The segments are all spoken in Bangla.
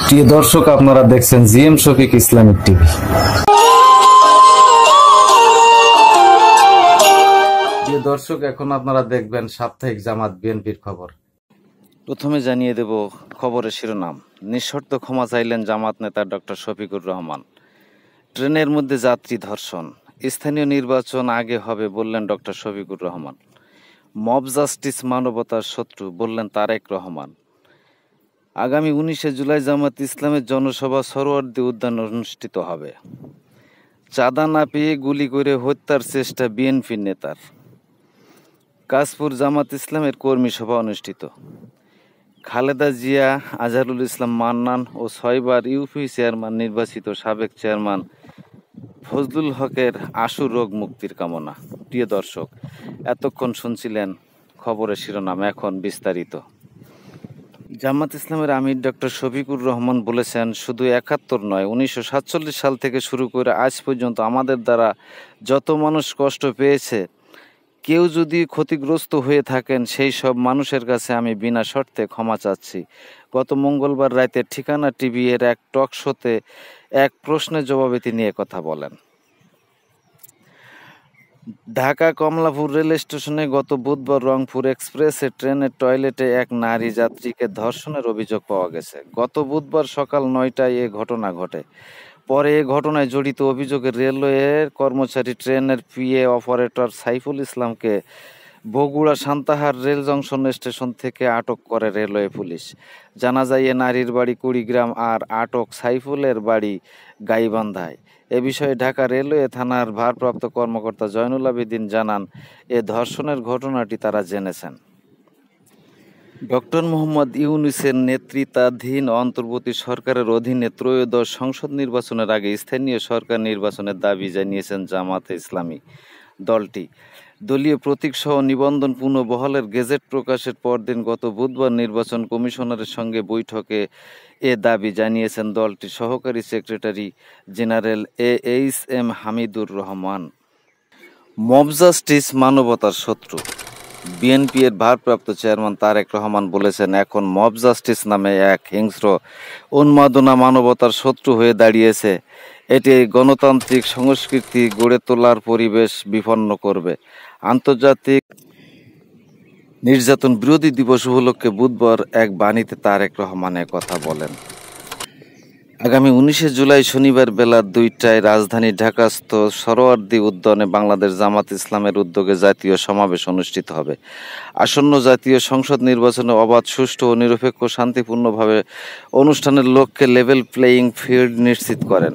প্রিয় দর্শক, আপনারা দেখছেন জিএম শফিক ইসলামিক টিভি। প্রিয় দর্শক, এখন আপনারা দেখবেন সাপ্তাহিক জামাত বিএনপির খবর। প্রথমে জানিয়ে দেব খবরের শিরোনাম। নিঃশর্ত ক্ষমা চাইলেন জামাত নেতা ডক্টর শফিকুর রহমান। ট্রেনের মধ্যে যাত্রী ধর্ষণ, স্থানীয় নির্বাচন আগে হবে বললেন doctor Shafiqur Rahman. Mob justice মানবতার শত্রু বললেন তারেক রহমান। আগামী 19শে জুলাই জামাত ইসলামের জনসভা সরোয়ার্দী উদ্যানে অনুষ্ঠিত হবে। চাঁদা না পেয়ে গুলি করে হত্যার চেষ্টা বিএনপি নেতার। কাশপুর জামাত ইসলামের কর্মী সভা অনুষ্ঠিত। খালেদা জিয়া, আজহারুল ইসলাম মান্নান ও 6বার ইউপি চেয়ারম্যান নির্বাচিত সাবেক চেয়ারম্যান ফজলুল হকের আশু রোগ মুক্তির কামনা। প্রিয় দর্শক, এতক্ষণ শুনছিলেন খবরের শিরোনাম, এখন বিস্তারিত। জামাত ইসলামের আমির ডক্টর শফিকুর রহমান বলেছেন, শুধু 71 নয়, 1947 সাল থেকে শুরু করে আজ পর্যন্ত আমাদের দ্বারা যত মানুষ কষ্ট পেয়েছে, কেউ যদি ক্ষতিগ্রস্ত হয়ে থাকেন, সেই সব মানুষের কাছে আমি বিনা শর্তে ক্ষমা চাচ্ছি। গত মঙ্গলবার রাতে ঠিকানা টিভি এর এক টক শোতে এক প্রশ্নের জবাবে তিনি কথা বলেন। ঢাকা কমলাপুর রেল স্টেশনে গত বুধবার রংপুর এক্সপ্রেসে ট্রেনের টয়লেটে এক নারী যাত্রীকে ধর্ষণের অভিযোগ পাওয়া গেছে। গত বুধবার সকাল 9টায় এ ঘটনা ঘটে। পরে এ ঘটনায় জড়িত অভিযোগে রেলওয়ের কর্মচারী ট্রেনের পিএ অপারেটর সাইফুল ইসলামকে Bogura Santahar rail junction station থেকে আটক করে রেলওয়ে পুলিশ। জানা যায়, এ নারীর বাড়ি কুড়িগ্রাম আর আটক সাইফুলের বাড়ি গাইবান্ধায়। এ বিষয়ে ঢাকা রেলওয়ে থানার ভারপ্রাপ্ত কর্মকর্তা জয়নুল আবেদিন জানান, এ ধর্ষণের ঘটনাটি তারা জেনেছেন। ডক্টর মোহাম্মদ ইউনূসের নেতৃত্বাধীন অন্তর্বর্তী সরকারের অধীনে ত্রয়োদশ সংসদ নির্বাচনের আগে স্থানীয় সরকার নির্বাচনের দাবি জানিয়েছেন জামাতে ইসলামী। দলটি দলীয় প্রতীকসহ নিবন্ধন পুনঃবহালের গেজেট প্রকাশের পরদিন গত বুধবার নির্বাচন কমিশনারের সঙ্গে বৈঠকে এ দাবি জানিয়েছেন দলটির সহকারী secretary general HM. Hamidur Rahman. Mob justice মানবতার শত্রু। বিএনপি এর ভারপ্রাপ্ত চেয়ারম্যান তারেক রহমান বলেছেন, এখন মব জাস্টিস নামে এক হিংস্র উন্মাদনা মানবতার শত্রু হয়ে দাঁড়িয়েছে। এটি গণতান্ত্রিক সংস্কৃতি গড়ে তোলার পরিবেশ বিপন্ন করবে। আন্তর্জাতিক নির্যাতন বিরোধী দিবস উপলক্ষে বুধবার এক বাণীতে তারেক রহমান কথা বলেন। আগামী 19শে জুলাই শনিবার বেলা 2টায় রাজধানী ঢাকাস্থ সরোয়ার্দী উদ্যানে বাংলাদেশ জামাত ইসলামের উদ্যোগে জাতীয় সমাবেশ অনুষ্ঠিত হবে। আসন্ন জাতীয় সংসদ নির্বাচনে অবাধ, সুষ্ঠু ও নিরপেক্ষ শান্তিপূর্ণভাবে অনুষ্ঠানের লক্ষ্যে লেভেল প্লেয়িং ফিল্ড নিশ্চিত করেন।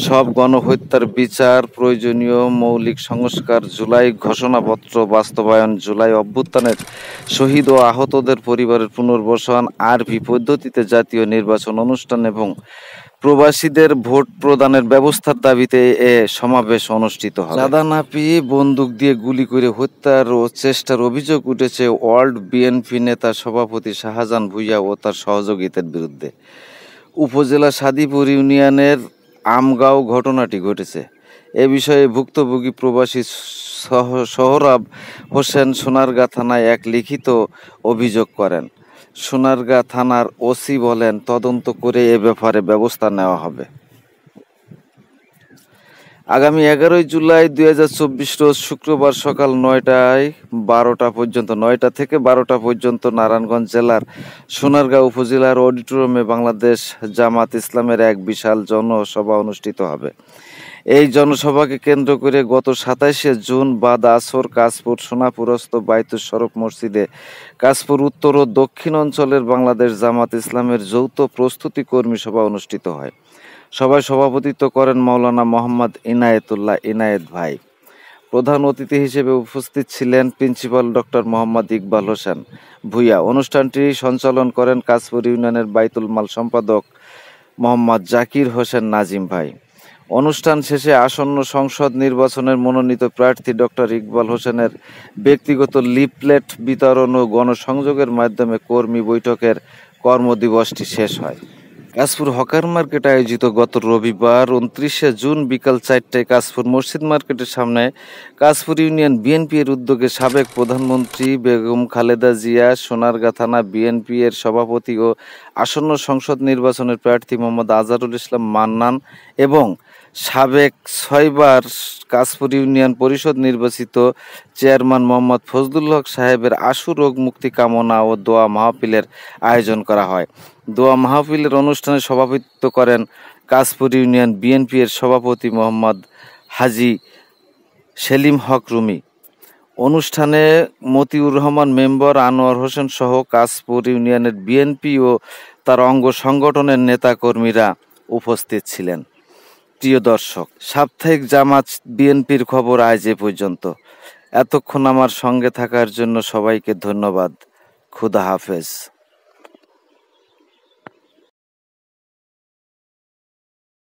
সব গণহত্যার বিচার, প্রয়োজনীয় মৌলিক সংস্কার, জুলাই ঘোষণাপত্র বাস্তবায়ন, জুলাই অভ্যুত্থানের শহীদ ও আহতদের পরিবারের পুনর্বাসন, আরবি পদ্ধতিতে জাতীয় নির্বাচন অনুষ্ঠান এবং প্রবাসীদের ভোট প্রদানের ব্যবস্থার দাবিতে এ সমাবেশ অনুষ্ঠিত হবে। চাঁদা না পেয়ে বন্দুক দিয়ে গুলি করে হত্যার ও চেষ্টার অভিযোগ উঠেছে ওয়ার্ল্ড বিএনপি নেতা সভাপতি শাহজাহান ভূঁইয়া ও তার সহযোগীদের বিরুদ্ধে। উপজেলা সাদিপুর ইউনিয়নের আমগাঁও ঘটনাটি ঘটেছে। এ বিষয়ে ভুক্তভোগী প্রবাসী সোহরাব হোসেন সোনারগাঁ থানায় এক লিখিত অভিযোগ করেন। সোনারগাঁ থানার ওসি বলেন, তদন্ত করে এ ব্যাপারে ব্যবস্থা নেওয়া হবে। আগামী 11 জুলাই 2024 রোজ শুক্রবার সকাল 9টা থেকে 12টা পর্যন্ত নারায়ণগঞ্জ জেলার সোনারগাঁ উপজেলার অডিটোরিয়ামে বাংলাদেশ জামাত ইসলামের এক বিশাল জনসভা অনুষ্ঠিত হবে। এই জনসভাকে কেন্দ্র করে গত 27শে জুন বাদ আসর কাশপুর সোনাপুরস্থ বাইতুল শরফ মসজিদে কাশপুর উত্তর ও দক্ষিণ অঞ্চলের বাংলাদেশ জামাত ইসলামের যৌথ প্রস্তুতি কর্মী সভা অনুষ্ঠিত হয়। সভায় সভাপতিত্ব করেন মাওলানা মোহাম্মদ ইনায়েতুল্লাহ ইনায়েত ভাই। প্রধান অতিথি হিসেবে উপস্থিত ছিলেন প্রিন্সিপাল ডক্টর মোহাম্মদ ইকবাল হোসেন ভূঁইয়া। অনুষ্ঠানটি সঞ্চালন করেন কাশপুর ইউনিয়নের বাইতুল মাল সম্পাদক মোহাম্মদ জাকির হোসেন নাজিম ভাই। অনুষ্ঠান শেষে আসন্ন সংসদ নির্বাচনের মনোনীত প্রার্থী ডক্টর ইকবাল হোসেনের ব্যক্তিগত লিফলেট বিতরণ ও গণসংযোগের মাধ্যমে কর্মী বৈঠকের কর্মদিবসটি শেষ হয়। কাশপুর হকার মার্কেট আয়োজিত গত রবিবার 29শে জুন বিকাল 4টায় কাশপুর মসজিদ মার্কেটের সামনে কাশপুর ইউনিয়ন বিএনপি এর উদ্যোগে সাবেক প্রধানমন্ত্রী বেগম খালেদা জিয়া, সোনারগাঁ থানা বিএনপি এর সভাপতি ও আসন্ন সংসদ নির্বাচনের প্রার্থী মোহাম্মদ আজহারুল ইসলাম মান্নান এবং সাবেক 6বার কাশপুর ইউনিয়ন পরিষদ নির্বাচিত চেয়ারম্যান মোহাম্মদ ফজলুল হক সাহেবের আশু রোগ মুক্তি কামনা ও দোয়া মাহফিলের আয়োজন করা হয়। দোয়া মাহফিলের অনুষ্ঠানে সভাপতিত্ব করেন কাশপুর ইউনিয়ন বিএনপি এর সভাপতি মোহাম্মদ হাজী সেলিম হক রুমি। অনুষ্ঠানে মতিউর রহমান মেম্বার, আনোয়ার হোসেন সহ কাশপুর ইউনিয়নের বিএনপি ও তার অঙ্গ সংগঠনের নেতাকর্মীরা উপস্থিত ছিলেন। প্রিয় দর্শক, সাপ্তাহিক জামাত বিএনপির খবর আজ এ পর্যন্ত। এতক্ষণ আমার সঙ্গে থাকার জন্য সবাইকে ধন্যবাদ। খুদা হাফেজ।